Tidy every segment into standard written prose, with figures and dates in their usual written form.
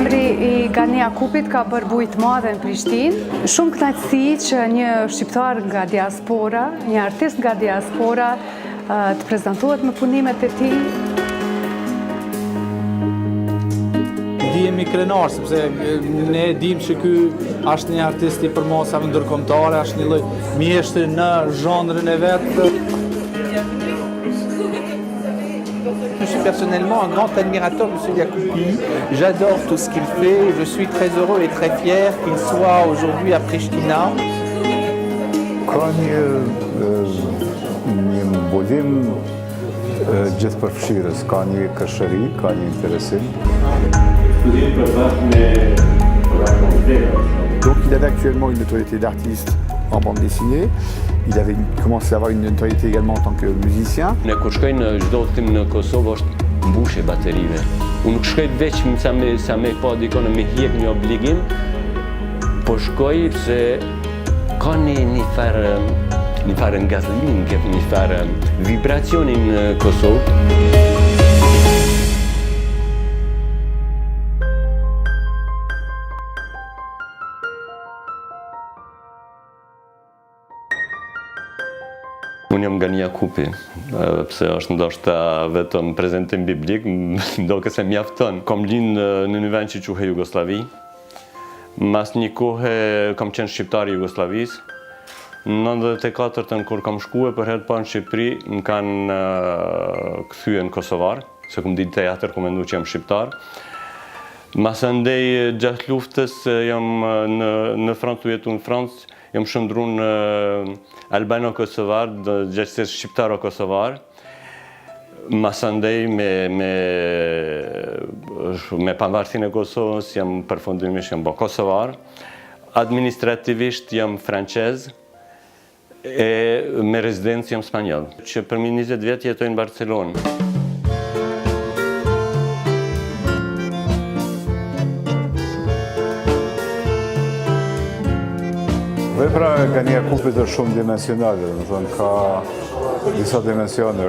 Emri I Gani Jakupit ka bërë bujë të madhe në Prishtinë. Shumë kënaqësi që një shqiptar nga diaspora, një artist nga diaspora të prezantohet me punimet e tij. Jemi krenar, sepse ne dim që ky është një artist I përmosave ndërkombëtare, është një lloj mjeshtri në zhanrin e vet. Je suis personnellement un grand admirateur de M. Yacoupi. J'adore tout ce qu'il fait. Je suis très heureux et très fier qu'il soit aujourd'hui à Prishtina. Ka një mbulim gjithëpërfshirës, ka një këshëri, ka një interesim. Donc il avait actuellement une notoriété d'artiste en bande dessinée. Il avait commencé à avoir une notoriété également en tant que musicien. Ne kur shkoj në çdo udhtim në Kosovë është mbushje baterive. Unë nuk shkoj vetëm sa me pa dikon me hjek një obligim, po shkoj se ka një farë ngazëlim, një farë vibracioni në Kosovë. Unë jam Gani Jakupi, pse është ndoshta vetëm prezantim biblik, ndoshta se mjafton. Kam lind në një vend që quhet Jugosllavi. Mas një kohe kam qenë shqiptar I Jugosllavisë. Në 94-ën kur kam shkuar për herë të parë në Shqipëri, më kanë kthyer në Kosovar, se kam ditë teatr ku mendoj që jam shqiptar. Mas andej gjatë luftës jam në Francë, u jetu në Francë. Jam shëndru në Albano-Kosovar, gjithsesi shqiptaro-kosovar. Mas andej me pavarësinë e Kosovës jam përfundimisht jam kosovar. Administrativisht jam francez e me rezidencë jam spanjoll. Që për 20 vjet jetoj në Barcelonë. Vepra e Gani Jakupit është shumë dimensionale, do të thonë ka disa dimensione,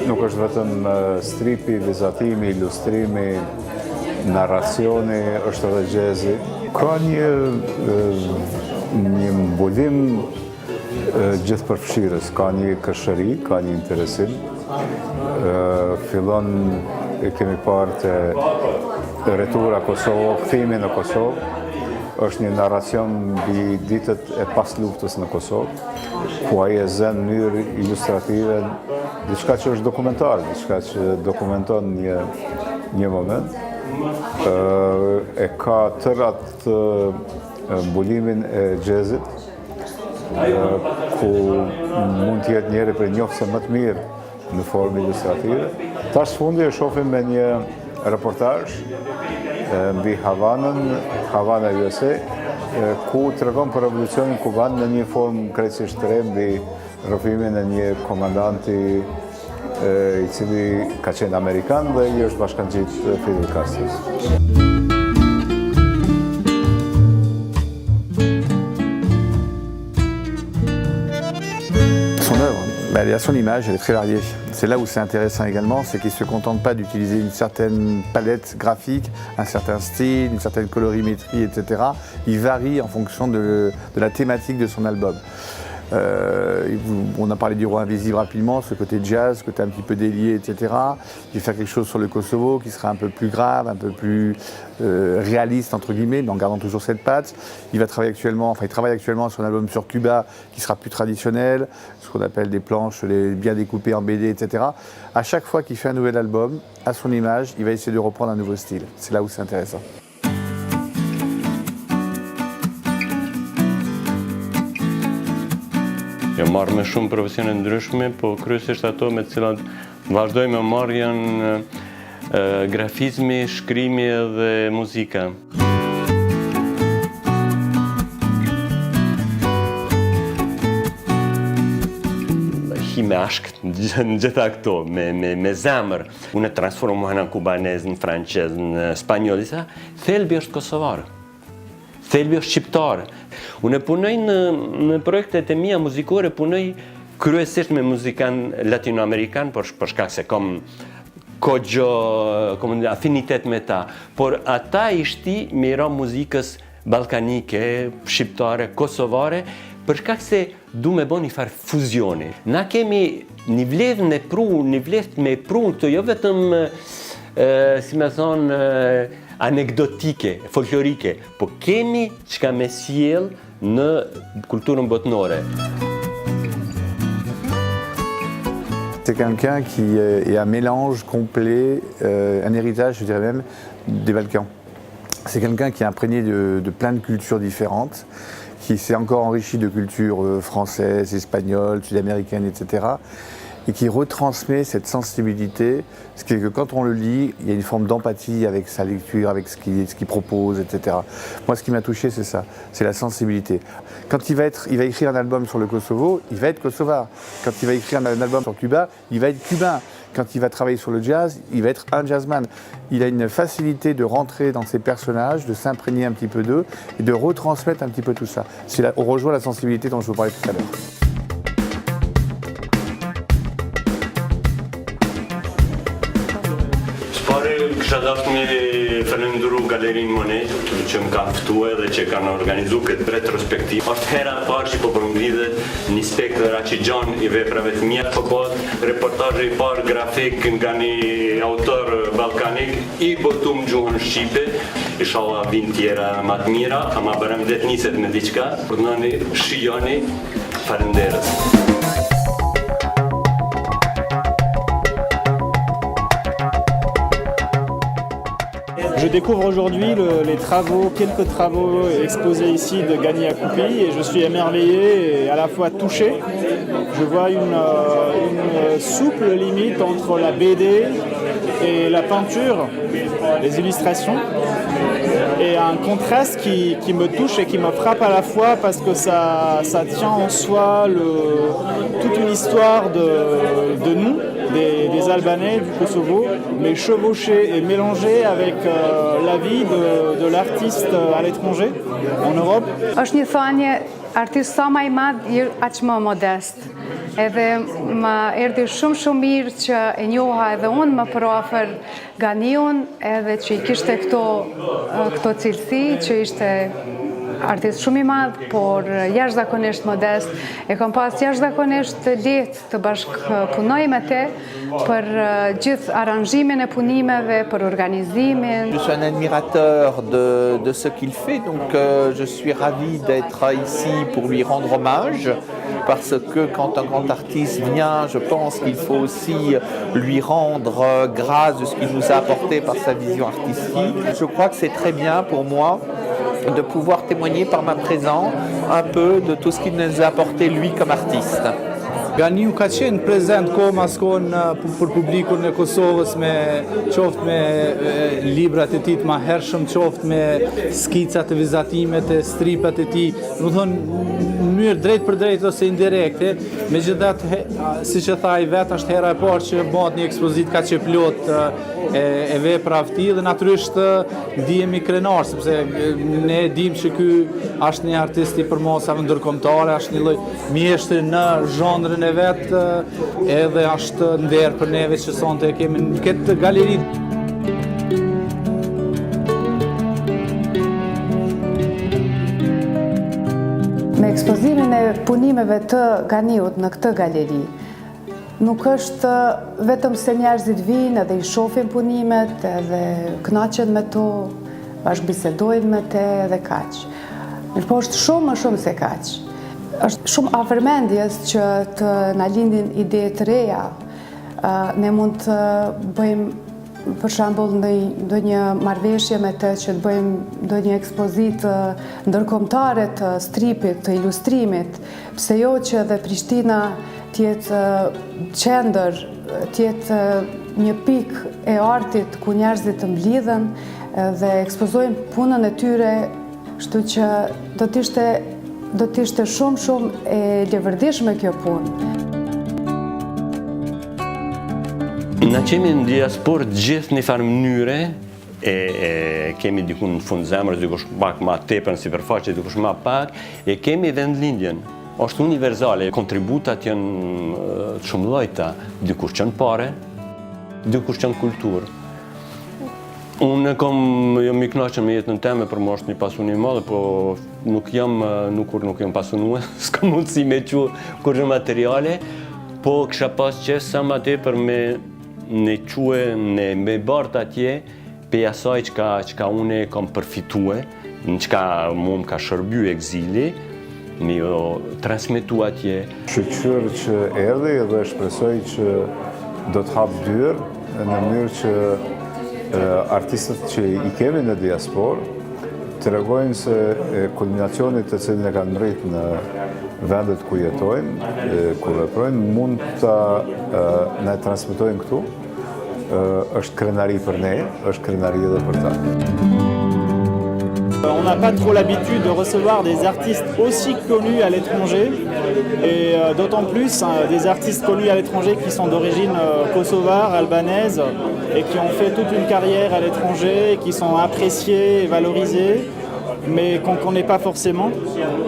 nuk është vetëm stripi, vizatimi, ilustrimi, narracioni, është edhe gjezi. Ka një mbulim gjithëpërfshirës, ka një këshëri, ka një interesim. Fillon e kemi parë te retura Kosovo, kthimi në Kosovë. Është një narracion mbi ditët e pas luftës në Kosovë, ku ai e zën në mënyrë ilustrative, diçka që është dokumentar, diçka që dokumenton një moment. E ka tërë atë mbulimin e jazzit, ku mund të jetë njëri prej njoftëse më të mirë në formë ilustrative. Tash fundi e shohim me një reportazh mbi Havanën, Havana USA, ku tregon për revolucionin kuban në një formë krejtësisht të re mbi rrëfimin e një komandanti I cili ka qenë Amerikan dhe I është bashkangjit Fidel Castros. Son œuvre, elle est à son image, elle est très variée. C'est là où c'est intéressant également, c'est qu'il ne se contente pas d'utiliser une certaine palette graphique, un certain style, une certaine colorimétrie, etc. Il varie en fonction de la thématique de son album. On a parlé du Roi Invisible rapidement, ce côté jazz, ce côté un petit peu délié, etc. Il va faire quelque chose sur le Kosovo qui sera un peu plus grave, un peu plus réaliste entre guillemets, mais en gardant toujours cette patte. Il travaille actuellement sur un album sur Cuba qui sera plus traditionnel, ce qu'on appelle des planches bien découpées en BD, etc. À chaque fois qu'il fait un nouvel album, à son image, il va essayer de reprendre un nouveau style. C'est là où c'est intéressant. Jam marrë me shumë profesione ndryshme, po kryesisht ato me të cilat vazhdoj me marrë janë grafizmi, shkrimi dhe muzika. Me ashk në gjitha këto, me zemër. Unë e transformohen në kubanez, në francez, në spanjol, thelbi është kosovar. Thelbi është shqiptar. Unë punoj në projektet e mia muzikore, punoj kryesisht me muzikan latinoamerikan, për shkak se kam ko gjë, afinitet me ta, por ata I shti me ra muzikës balkanike, shqiptare, kosovare, për shkak se du me bo një farë fuzioni. Na kemi një vlerë me pru këto, jo vetëm, si me thonë, anekdotike, folklorike, po kemi çka me sjell në kulturën botnore. C'est quelqu'un qui est un mélange complet, un héritage, je dirais même, des Balkans. C'est quelqu'un qui est imprégné de plein de cultures différentes, qui s'est encore enrichi de cultures françaises, espagnoles, sud-américaines, etc. Et qui retransmet cette sensibilité, ce qui est que quand on le lit, il y a une forme d'empathie avec sa lecture, avec ce qu'il propose, etc. Moi, ce qui m'a touché, c'est ça, c'est la sensibilité. Quand il va écrire un album sur le Kosovo, il va être kosovar. Quand il va écrire un album sur Cuba, il va être cubain. Quand il va travailler sur le jazz, il va être un jazzman. Il a une facilité de rentrer dans ses personnages, de s'imprégner un petit peu d'eux et de retransmettre un petit peu tout ça. On rejoint la sensibilité dont je vous parlais tout à l'heure. Kisha dashur me falendëru Galerinë Monet që më kanë ftuar dhe që kanë organizuar këtë retrospektivë. Është hera e parë që po përmbledhet një spektër aq I gjan I veprave të mia, po reportazhi I parë grafik nga një autor ballkanik I botum gjuhën shqipe. Inshallah vin tjera më të mira, ama Baramdet niset me diçka. Urdhnoni, shijoni, falenderës. Je découvre aujourd'hui quelques travaux exposés ici de Gani Yakupi et je suis émerveillé et à la fois touché. Je vois une souple limite entre la BD et la peinture, les illustrations, et un contraste qui me touche et qui me frappe à la fois parce que ça tient en soi toute une histoire de nous, des Albanais, du Kosovo, mais chevauchée et mélangée avec la vie de l'artiste à l'étranger, en Europe. Është një thënie, artist sa më I madh, aq më modest. Edhe më erdhi shumë mirë që e njoha edhe unë më përafër Ganiun, edhe që I kishte këto cilësi, që ishte artist shumë I madh, por jashtëzakonisht modest. E kam pas jashtëzakonisht lehtë të bashkëpunoj me te për gjithë aranjimin e punimeve, për organizimin. Je suis un admirateur de ce qu'il fait, donc je suis ravi d'être ici pour lui rendre hommage, parce que quand un grand artiste vient, je pense qu'il faut aussi lui rendre grâce de ce qu'il nous a apporté par sa vision artistique. Je crois que c'est très bien pour moi de pouvoir témoigner par ma présence un peu de tout ce qu'il nous a apporté lui comme artiste. Ganiu ka qenë prezent kohë mas kohë për publikun e Kosovës qoftë me librat e tij të mahershëm, qoftë me skicat e vizatimet e stripat e tij, do të thonë në mënyrë drejt për drejt ose indirekte, megjithatë siç e tha I vet, është hera e parë që bëhet një ekspozitë kaq e plotë e veprave të tij dhe natyrisht ndihemi krenar sepse ne e dimë që ky është një artist I përmosave ndërkombëtare, është një lloj mjeshtri në zhanrin e vet, edhe është nder për neve që sonte kemi në këtë galeri. Me ekspozimin e punimeve të Ganiut në këtë galeri, nuk është vetëm se njerëzit vinë edhe I shohin punimet, edhe kënaqen me to, bashkëbisedojnë me te edhe kaq. Po është shumë më shumë se kaq. Është shumë afërmendjes që të na lindin ide të reja. Ne mund të bëjmë për shembull ndonjë marrëveshje me të që të bëjmë ndonjë ekspozitë ndërkombëtare të stripit, të ilustrimit, pse jo që edhe Prishtina të jetë qendër, të jetë një pikë e artit ku njerëzit të mblidhen dhe ekspozojnë punën e tyre, kështu që do të ishte shumë e levërdishme kjo punë. Na qemi në diasporë gjithë një farë mënyre, kemi dikun në fund zemrës, dikush pak ma tepër në sipërfaqe, dikush ma pak, e kemi vendlindjen. Është universale, kontributat janë shumë llojta, dikush çon pare, dikush që në kulturë. Unë jam i kënaqur me jetën time për më është një pasuni e madhe, po nuk jam pasunue, s'ka mundësi me qu kurrë materiale, po kisha pas qef sa më tepër me bart atje pe asaj çka unë kam përfitue, në çka më ka shërby ekzili, me transmetu atje. Shqyr që erdhi dhe shpresoj që do të hap dyrë në mënyrë që artistët që i kemi në diasporë të regojnë se kulminacionit të cilin e kanë mrit në vendet ku jetojnë, ku veprojnë, mund të ne transmetojnë këtu. Është krenari për ne, është krenari edhe për ta. On n'a pas trop l'habitude de recevoir des artistes aussi connus à l'étranger et d'autant plus des artistes connus à l'étranger qui sont d'origine kosovare, albanaise et qui ont fait toute une carrière à l'étranger, qui sont appréciés et valorisés mais qu'on ne connaît pas forcément.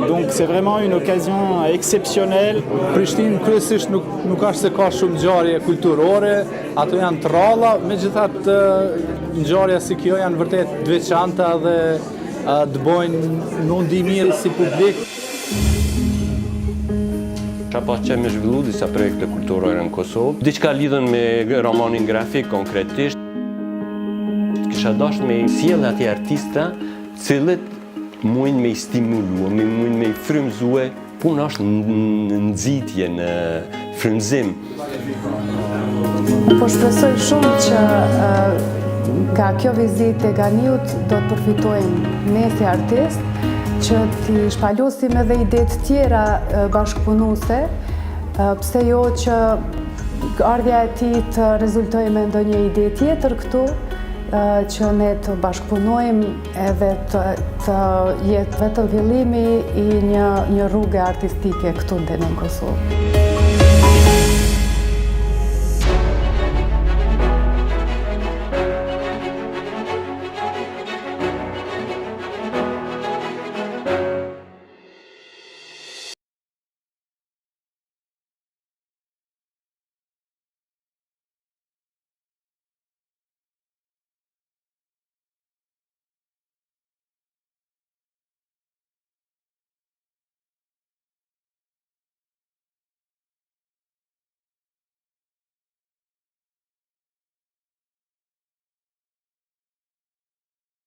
Donc c'est vraiment une occasion exceptionnelle. Prishtinë kryesisht nuk është se ka shumë ngjarje kulturore, ato janë të rralla, megjithatë ngjarja si kjo janë vërtet të veçanta dhe të bojnë në ndihmë si publik. Ka pas qenë me zhvillu disa projekte kulturore në Kosovë, diçka lidhen me romanin grafik konkretisht. Kisha dashur me sjell aty artista, cilët mujnë me i stimulu, mujnë me i frymëzue, puna është në nxitje, në frymëzim. Po shpresoj shumë që nga kjo vizitë e Ganiut do të përfitojnë ne si artist, që t'i shpalosim edhe idetë tjera bashkëpunuese, pse jo që ardhja e tij të rezultojë me ndonjë ide tjetër këtu, që ne të bashkëpunojmë edhe të jetë vetëm fillimi i një rruge artistike këtu në Kosovë.